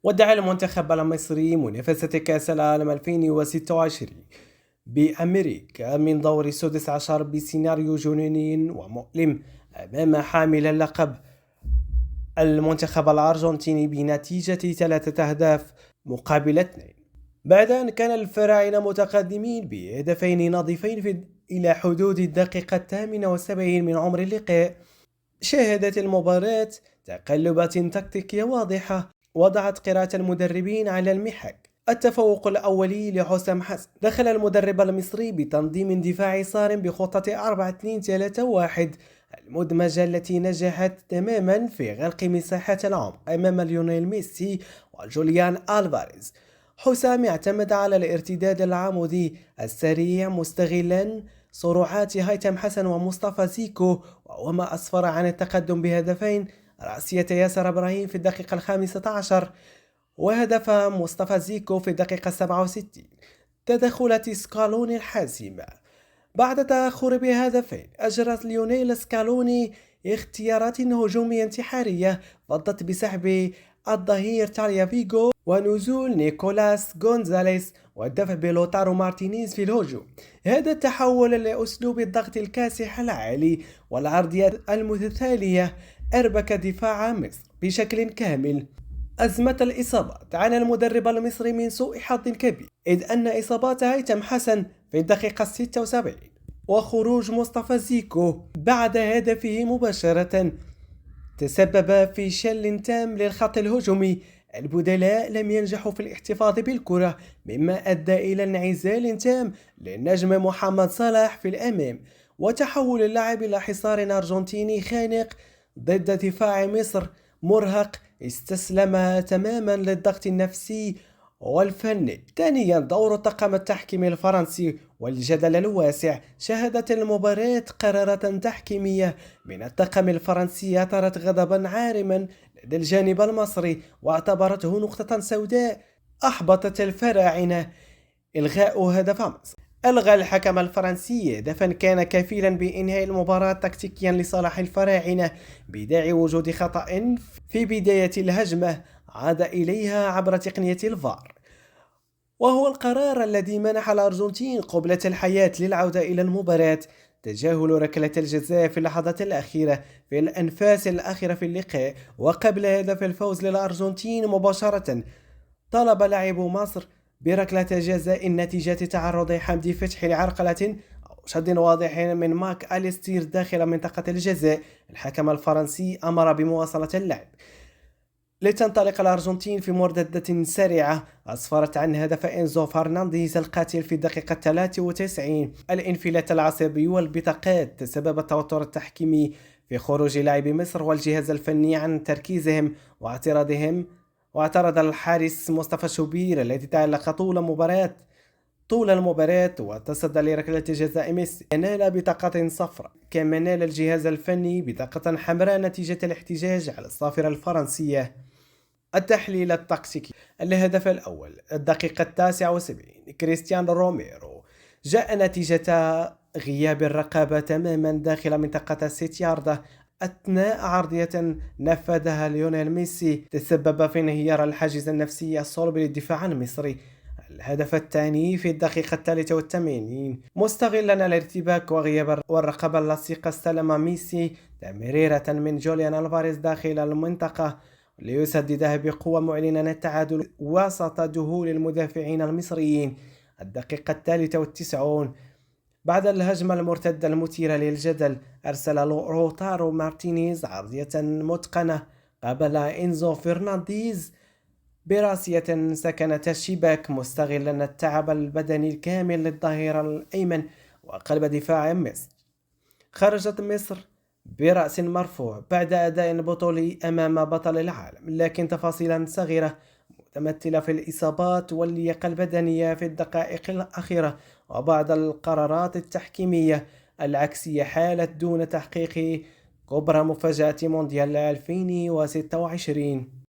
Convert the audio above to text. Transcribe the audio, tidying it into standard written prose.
ودع المنتخب المصري منافسة كأس العالم 2026 بأمريكا من دور السادس عشر بسيناريو جنوني ومؤلم أمام حامل اللقب المنتخب الأرجنتيني بنتيجة 3 أهداف مقابل 2، بعد أن كان الفراعنة متقدمين بهدفين نظيفين إلى حدود الدقيقة 78 من عمر اللقاء. شهدت المباراة تقلبات تكتيكية واضحة وضعت قراءة المدربين على المحك. التفوق الأولي لحسام حسن، دخل المدرب المصري بتنظيم دفاعي صارم بخطة 4-2-3-1 المدمجة التي نجحت تماما في غلق مساحات العمق أمام ليونيل ميسي وجوليان ألفاريز. حسام اعتمد على الارتداد العمودي السريع مستغلا سرعات هيثم حسن ومصطفى زيكو، وما أسفر عن التقدم بهدفين، رأسية ياسر إبراهيم في الدقيقة 15 وهدف مصطفى زيكو في الدقيقة 67. تدخلات سكالوني الحاسمة بعد تأخر بهدفين، أجرت ليونيل سكالوني اختيارات هجومية انتحارية فضت بسحب الظهير تاليا فيغو ونزول نيكولاس غونزاليس والدفع بلوتارو مارتينيز في الهجوم. هذا التحول لأسلوب الضغط الكاسح العالي والعرضيات المتتالية أربك دفاع مصر بشكل كامل. أزمة الإصابات عانى المدرب المصري من سوء حظ كبير، إذ أن إصابات هيثم حسن في الدقيقة 76 وخروج مصطفى زيكو بعد هدفه مباشرة تسبب في شل تام للخط الهجومي. البدلاء لم ينجحوا في الاحتفاظ بالكرة، مما أدى إلى انعزال تام للنجم محمد صلاح في الأمام وتحول اللعب إلى حصار أرجنتيني خانق ضد دفاع مصر مرهق استسلم تماما للضغط النفسي والفني. ثانيا، دور الطاقم التحكيمي الفرنسي والجدل الواسع. شهدت المباراة قرارات تحكيمية من الطاقم الفرنسي أثارت غضبا عارما لدى الجانب المصري واعتبرته نقطة سوداء أحبطت الفراعنة. إلغاء هدف مصر. ألغى الحكم الفرنسي هدفا كان كفيلا بإنهاء المباراة تكتيكيا لصالح الفراعنة بداعي وجود خطأ في بداية الهجمة عاد إليها عبر تقنية الفار، وهو القرار الذي منح الأرجنتين قبلة الحياة للعودة إلى المباراة. تجاهل ركلة الجزاء في اللحظات الأخيرة في الأنفاس الأخيرة في اللقاء وقبل هدف الفوز للأرجنتين مباشرة، طلب لاعب مصر بركلة جزاء نتيجة تعرض حمدي فتحي لعرقلة أو شد واضح من ماك أليستير داخل منطقة الجزاء. الحكم الفرنسي أمر بمواصلة اللعب لتنطلق الأرجنتين في مرتدة سريعة أسفرت عن هدف إنزو فرنانديز القاتل في الدقيقة 93. الانفلات العصبي والبطاقات تسبب التوتر التحكيمي في خروج لاعبي مصر والجهاز الفني عن تركيزهم واعترض الحارس مصطفى شوبير الذي تعلق طول المباراة وتصدى لركلة جزاء ميسي. نال بطاقة صفراء، كما نال الجهاز الفني بطاقة حمراء نتيجة الاحتجاج على الصافرة الفرنسية. التحليل التكتيكي. الهدف الأول الدقيقة 79، كريستيان روميرو. جاء نتيجة غياب الرقابة تماما داخل منطقة الست ياردة أثناء عرضية نفذها ليونيل ميسي تسبب في انهيار الحاجز النفسي الصلب للدفاع المصري. الهدف الثاني في الدقيقة 83، مستغلا الارتباك وغياب والرقابة اللصيقة استلم ميسي تمريرة من جوليان ألفاريز داخل المنطقة ليسددها بقوة معلنا التعادل وسط ذهول المدافعين المصريين. الدقيقة 93، بعد الهجمة المرتدة المثيرة للجدل أرسل لوتارو مارتينيز عرضية متقنة قابل إنزو فرنانديز براسية سكنت الشباك مستغلا التعب البدني الكامل للظهير الأيمن وقلب دفاع مصر. خرجت مصر برأس مرفوع بعد أداء بطولي أمام بطل العالم، لكن تفاصيلا صغيرة متمثلة في الإصابات واللياقة البدنية في الدقائق الأخيرة وبعض القرارات التحكيمية العكسية حالت دون تحقيق كبرى مفاجأة مونديال 2026.